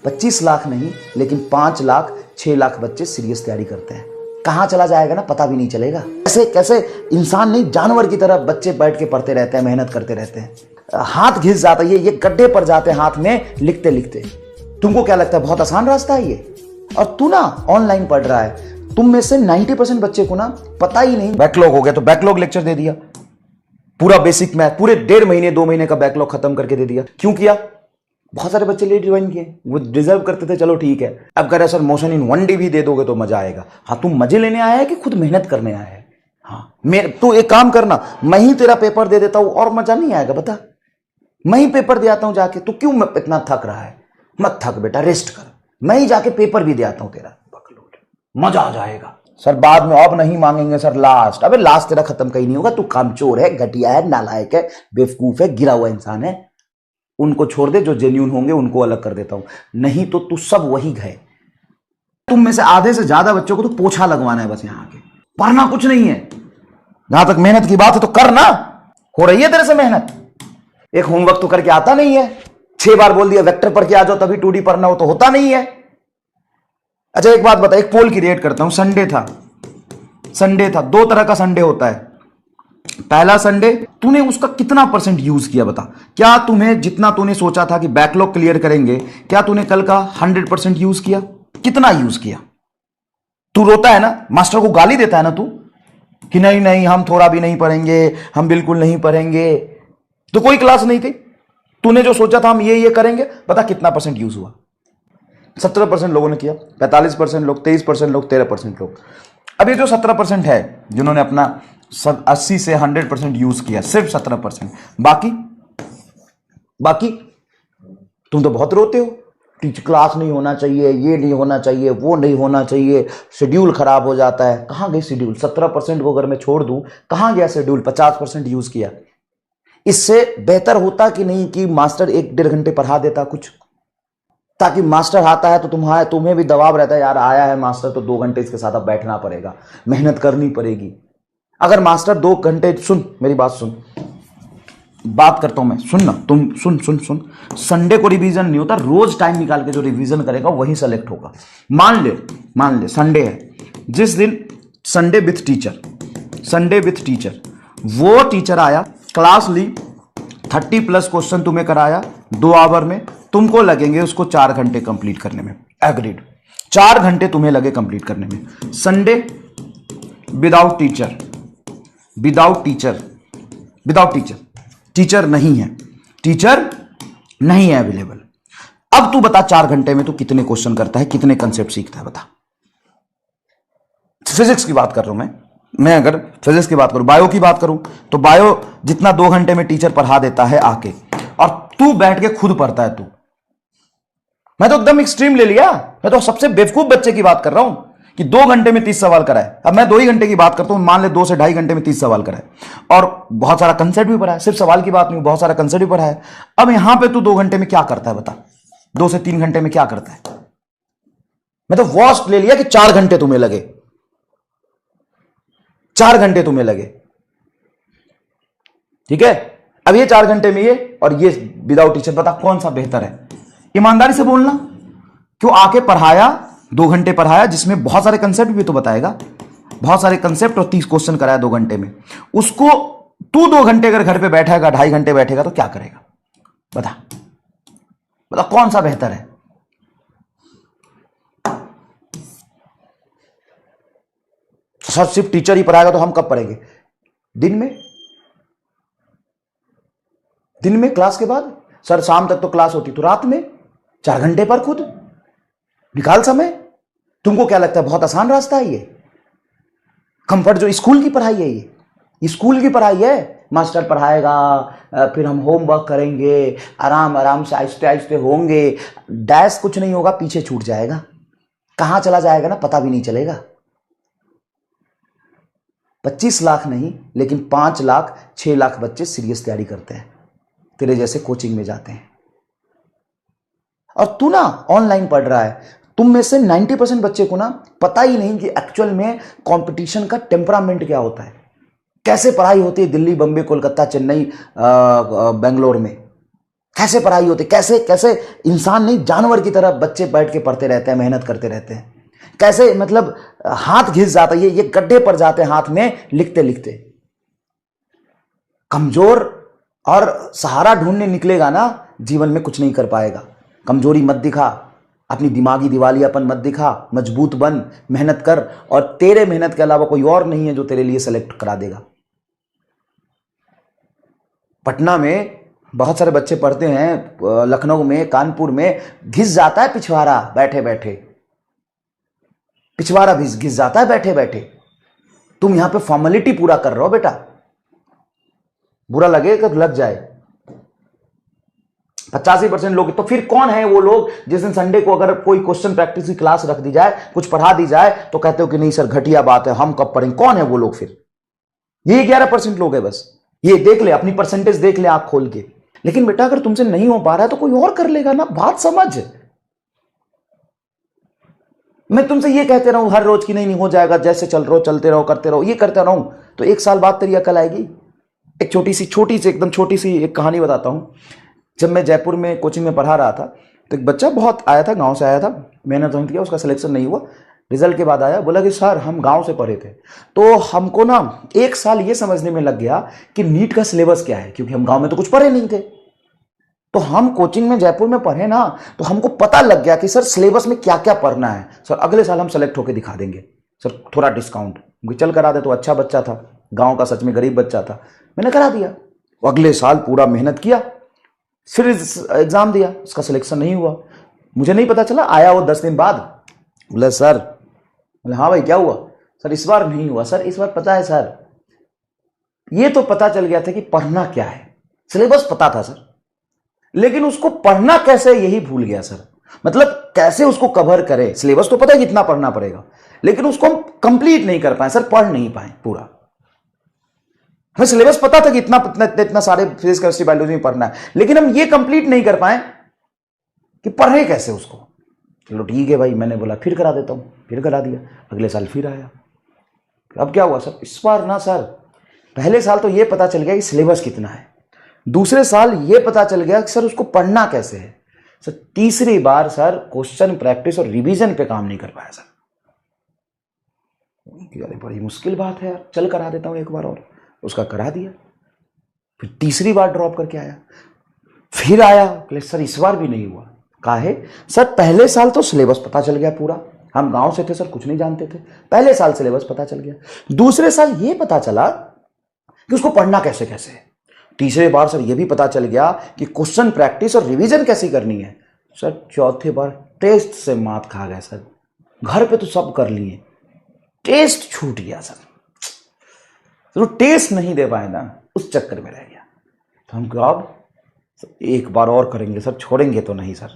25 लाख नहीं लेकिन 5 लाख 6 लाख बच्चे सीरियस तैयारी करते हैं। कहाँ चला जाएगा ना पता भी नहीं चलेगा। कैसे कैसे इंसान नहीं, जानवर की तरह बच्चे बैठ के पढ़ते रहते हैं, मेहनत करते रहते हैं, हाथ घिस जाता है, ये गड्ढे पर जाते हैं हाथ में लिखते लिखते। तुमको क्या लगता है बहुत आसान रास्ता है ये? और तू ना ऑनलाइन पढ़ रहा है, तुम में से 90% बच्चे को ना पता ही नहीं। बैकलॉग हो गया तो बैकलॉग लेक्चर दे दिया, पूरा बेसिक मैथ पूरे 1.5 महीने 2 महीने का बैकलॉग खत्म करके दे दिया। क्यों किया? बहुत सारे बच्चे लेट ज्वाइन किए, वो डिजर्व करते थे, चलो ठीक है। अब कह रहे सर मोशन इन 1 डे भी दे दोगे तो मजा आएगा। हाँ, तुम मजे लेने आया है कि खुद मेहनत करने आया है? हाँ, तो एक काम करना, मैं ही तेरा पेपर दे देता हूं और मजा नहीं आएगा बता। मैं ही पेपर दे आता हूं जाके, तो क्यों इतना थक रहा है? मत थक बेटा, रेस्ट कर, मैं ही जाके पेपर भी दे आता हूं तेरा, मजा आ जाएगा। सर बाद में अब नहीं मांगेंगे सर, लास्ट। अबे लास्ट तेरा खत्म कहीं नहीं होगा, तू कामचोर है, घटिया है, नालायक है, बेवकूफ है, गिरा हुआ इंसान है। उनको छोड़ दे, जो जेन्यून होंगे उनको अलग कर देता हूं, नहीं तो तू सब वही गए। तुम में से आधे से ज्यादा बच्चों को तो पोछा लगवाना है बस, यहां आके पढ़ना कुछ नहीं है। जहां तक मेहनत की बात है तो करना, हो रही है तेरे से मेहनत। एक होमवर्क तो करके आता नहीं है, 6 बार बोल दिया वेक्टर पढ़ के आ जाओ तभी 2D पढ़ना हो, तो होता नहीं है। अच्छा एक बात बता, एक पोल क्रिएट करता हूं। संडे था, 2 तरह का संडे होता है। पहला संडे, तूने उसका कितना % यूज किया बता। क्या तुम्हें जितना तूने सोचा था कि बैकलॉग क्लियर करेंगे, क्या तूने कल का 100% यूज किया? कितना यूज किया? तू रोता है ना, मास्टर को गाली देता है ना तू कि नहीं नहीं हम थोड़ा भी नहीं पढ़ेंगे, हम बिल्कुल नहीं पढ़ेंगे। तो कोई क्लास नहीं थी, तूने जो सोचा था हम ये करेंगे, बता कितना % यूज हुआ? 17% लोगों ने किया, 45% लोग, 23% लोग, 13% लोग। अब ये जो 17% है जिन्होंने अपना 80 से 100% यूज किया, सिर्फ 17%। बाकी तुम तो बहुत रोते हो, टीचर क्लास नहीं होना चाहिए, ये नहीं होना चाहिए, वो नहीं होना चाहिए, शेड्यूल खराब हो जाता है। कहां गई शेड्यूल? 17% को अगर मैं छोड़ दूं, कहां गया शेड्यूल? 50% यूज किया। इससे बेहतर होता कि नहीं कि मास्टर 1-1.5 घंटे पढ़ा देता कुछ, ताकि मास्टर आता है तो तुम्हें भी दबाव रहता है, यार आया है मास्टर तो 2 घंटे इसके साथ अब बैठना पड़ेगा, मेहनत करनी पड़ेगी। अगर मास्टर 2 घंटे, सुन मेरी बात सुन, बात करता हूं मैं, सुन ना तुम, सुन। संडे को रिवीजन नहीं होता, रोज टाइम निकाल के जो रिवीजन करेगा वही सेलेक्ट होगा। मान ले संडे है, जिस दिन संडे विथ टीचर, वो टीचर आया, क्लास ली, 30+ क्वेश्चन तुम्हें कराया 2 आवर में, तुमको लगेंगे उसको 4 घंटे कंप्लीट करने में। एग्रीड, 4 घंटे तुम्हें लगे कंप्लीट करने में। संडे विदाउट टीचर नहीं है अवेलेबल। अब तू बता 4 घंटे में तू कितने क्वेश्चन करता है, कितने कंसेप्ट सीखता है बता। फिजिक्स की बात कर रहा हूं मैं अगर फिजिक्स की बात करूं, बायो की बात करूं, तो बायो जितना 2 घंटे में टीचर पढ़ा देता है आके, और तू बैठ के खुद पढ़ता है। तू, मैं तो एकदम एक्सट्रीम ले लिया, मैं तो सबसे बेवकूफ बच्चे की बात कर रहा हूं कि 2 घंटे में 30 सवाल कराए। अब मैं 2 ही घंटे की बात करता हूं, मान ले 2 से 2.5 घंटे में 30 सवाल कराए, और बहुत सारा कंसेप्ट भी पढ़ा है, सिर्फ सवाल की बात नहीं, बहुत सारा कंसेप्ट भी पढ़ा है। अब यहां पे तू 2 घंटे में क्या करता है बता, 2 से 3 घंटे में क्या करता है? मैं तो वर्स्ट ले लिया कि 4 घंटे तुम्हें लगे, 4 घंटे तुम्हें लगे, ठीक है। अब ये 4 घंटे में ये और ये विदाउट टीचर, बता कौन सा बेहतर है? ईमानदारी से बोलना, क्यों आके पढ़ाया, 2 घंटे पढ़ाया, जिसमें बहुत सारे कंसेप्ट भी तो बताएगा, बहुत सारे कंसेप्ट, और 30 क्वेश्चन कराया 2 घंटे में। उसको तू 2 घंटे अगर घर पे बैठेगा, 2.5 घंटे बैठेगा तो क्या करेगा बता कौन सा बेहतर है? सर सिर्फ टीचर ही पढ़ाएगा तो हम कब पढ़ेंगे? दिन में क्लास के बाद? सर शाम तक तो क्लास होती, तो रात में 4 घंटे पर खुद निकाल समय। तुमको क्या लगता है बहुत आसान रास्ता है ये? कंफर्ट, जो स्कूल की पढ़ाई है, ये स्कूल की पढ़ाई है, मास्टर पढ़ाएगा, फिर हम होमवर्क करेंगे, आराम से आहिस्ते आहिस्ते होंगे, डैश कुछ नहीं होगा, पीछे छूट जाएगा, कहां चला जाएगा ना पता भी नहीं चलेगा। 25 लाख नहीं लेकिन 5 लाख 6 लाख बच्चे सीरियस तैयारी करते हैं, तेरे जैसे कोचिंग में जाते हैं। और तू ना ऑनलाइन पढ़ रहा है, तुम में से 90% बच्चे को ना पता ही नहीं कि एक्चुअल में कंपटीशन का टेम्परामेंट क्या होता है, कैसे पढ़ाई होती है दिल्ली, बम्बे, कोलकाता, चेन्नई, बेंगलोर में, कैसे पढ़ाई होती, कैसे कैसे इंसान नहीं जानवर की तरह बच्चे बैठ के पढ़ते रहते हैं, मेहनत करते रहते हैं, कैसे मतलब हाथ घिस जाता है, ये गड्ढे पड़ जाते हैं हाथ में लिखते लिखते। कमजोर और सहारा ढूंढने निकलेगा ना, जीवन में कुछ नहीं कर पाएगा। कमजोरी मत दिखा, अपनी दिमागी दिवालियापन मत दिखा, मजबूत बन, मेहनत कर, और तेरे मेहनत के अलावा कोई और नहीं है जो तेरे लिए सेलेक्ट करा देगा। पटना में बहुत सारे बच्चे पढ़ते हैं, लखनऊ में, कानपुर में घिस जाता है पिछवाड़ा बैठे बैठे, पिछवाड़ा भी घिस जाता है बैठे बैठे। तुम यहां पे फॉर्मेलिटी पूरा कर रहे हो बेटा, बुरा लगेगा तो लग जाए। 85% लोग, तो फिर कौन है वो लोग जिस दिन संडे को अगर कोई क्वेश्चन प्रैक्टिस की क्लास रख दी जाए, कुछ पढ़ा दी जाए, तो कहते हो कि नहीं सर घटिया बात है, हम कब पढ़ेंगे? कौन है वो लोग? फिर ये 11% लोग है बस। ये देख ले, अपनी परसेंटेज देख ले आंख खोल के। लेकिन बेटा अगर तुमसे नहीं हो पा रहा है तो कोई और कर लेगा ना, बात समझ। मैं तुमसे ये कहते रहूं हर रोज की नहीं हो जाएगा, जैसे चल रहो चलते रहो, करते रहो, ये करते रहूं तो एक साल बाद तेरी अकल आएगी। एक छोटी सी एकदम छोटी सी एक कहानी बताता हूं। जब मैं जयपुर में कोचिंग में पढ़ा रहा था तो एक बच्चा बहुत आया था, गांव से आया था, मैंने तो किया, उसका सिलेक्शन नहीं हुआ। रिजल्ट के बाद आया, बोला कि सर हम गांव से पढ़े थे, तो हमको ना एक साल ये समझने में लग गया कि नीट का सिलेबस क्या है, क्योंकि हम गांव में तो कुछ पढ़े नहीं थे। तो हम कोचिंग में जयपुर में पढ़े ना, तो हमको पता लग गया कि सर सिलेबस में क्या क्या पढ़ना है। सर अगले साल हम सेलेक्ट होकर दिखा देंगे, सर थोड़ा डिस्काउंट चल करा दे। तो अच्छा बच्चा था, गांव का, सच में गरीब बच्चा था, मैंने करा दिया। अगले साल पूरा मेहनत किया, फिर एग्जाम दिया, उसका सिलेक्शन नहीं हुआ। मुझे नहीं पता चला, आया वो 10 दिन बाद, बोला सर, बोले हाँ भाई क्या हुआ? सर इस बार नहीं हुआ। सर इस बार पता है सर, ये तो पता चल गया था कि पढ़ना क्या है, सिलेबस पता था सर, लेकिन उसको पढ़ना कैसे यही भूल गया सर। मतलब कैसे उसको कवर करे, सिलेबस तो पता है कितना पढ़ना पड़ेगा, लेकिन उसको हम कंप्लीट नहीं कर पाए सर, पढ़ नहीं पाए पूरा। हमें सिलेबस पता था कि इतना सारे फिजिक्स केमिस्ट्री बायोलॉजी में पढ़ना है, लेकिन हम ये कंप्लीट नहीं कर पाए कि पढ़े कैसे उसको। चलो ठीक है भाई, मैंने बोला फिर करा देता हूं, फिर करा दिया। अगले साल फिर आया, अब क्या हुआ सर? इस बार ना सर, पहले साल तो ये पता चल गया कि सिलेबस कितना है, दूसरे साल ये पता चल गया कि सर उसको पढ़ना कैसे है। सर तीसरी बार सर क्वेश्चन प्रैक्टिस और रिवीजन पे काम नहीं कर पाया सर। अरे बड़ी मुश्किल बात है यार, चल करा देता हूं एक बार और। उसका करा दिया, फिर तीसरी बार ड्रॉप करके आया, फिर आया, सर इस बार भी नहीं हुआ। कहा है सर पहले साल तो सिलेबस पता चल गया पूरा, हम गांव से थे सर, कुछ नहीं जानते थे, पहले साल सिलेबस पता चल गया, दूसरे साल ये पता चला कि उसको पढ़ना कैसे कैसे है, तीसरे बार सर ये भी पता चल गया कि क्वेश्चन प्रैक्टिस और रिवीजन कैसी करनी है। सर चौथे बार टेस्ट से मात खा गए सर, घर पे तो सब कर लिए, टेस्ट छूट गया सर। तो टेस्ट नहीं दे पाए ना, उस चक्कर में रह गया। तो हम कहा अब एक बार और करेंगे सर, छोड़ेंगे तो नहीं सर,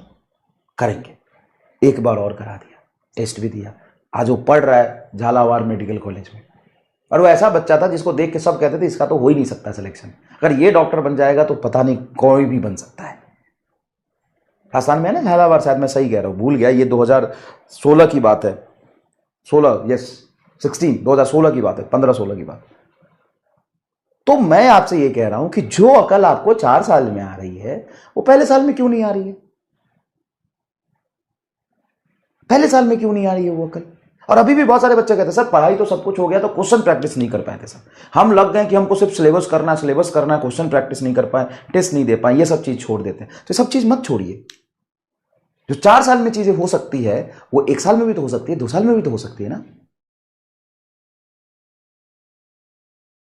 करेंगे। एक बार और करा दिया, टेस्ट भी दिया। आज वो पढ़ रहा है झालावाड़ मेडिकल कॉलेज में, और वो ऐसा बच्चा था जिसको देख के सब कहते थे इसका तो हो ही नहीं सकता सिलेक्शन, अगर ये डॉक्टर बन जाएगा तो पता नहीं कोई भी बन सकता है। राजस्थान में है ना झालावाड़, शायद मैं सही कह रहा हूँ, भूल गया, ये 2016 की बात है, 2016 की बात है, 15-16 की बात। तो मैं आपसे ये कह रहा हूं कि जो अकल आपको 4 साल में आ रही है वो पहले साल में क्यों नहीं आ रही है? पहले साल में क्यों नहीं आ रही है वो अकल? और अभी भी बहुत सारे बच्चे कहते हैं सर पढ़ाई तो सब कुछ हो गया, तो क्वेश्चन प्रैक्टिस नहीं कर पाए थे सर, हम लग गए कि हमको सिर्फ सिलेबस करना है, क्वेश्चन प्रैक्टिस नहीं कर पाए, टेस्ट नहीं दे पाए, ये सब चीज छोड़ देते हैं। तो सब चीज मत छोड़िए। जो 4 साल में चीजें हो सकती है वो 1 साल में भी तो हो सकती है, 2 साल में भी तो हो सकती है ना।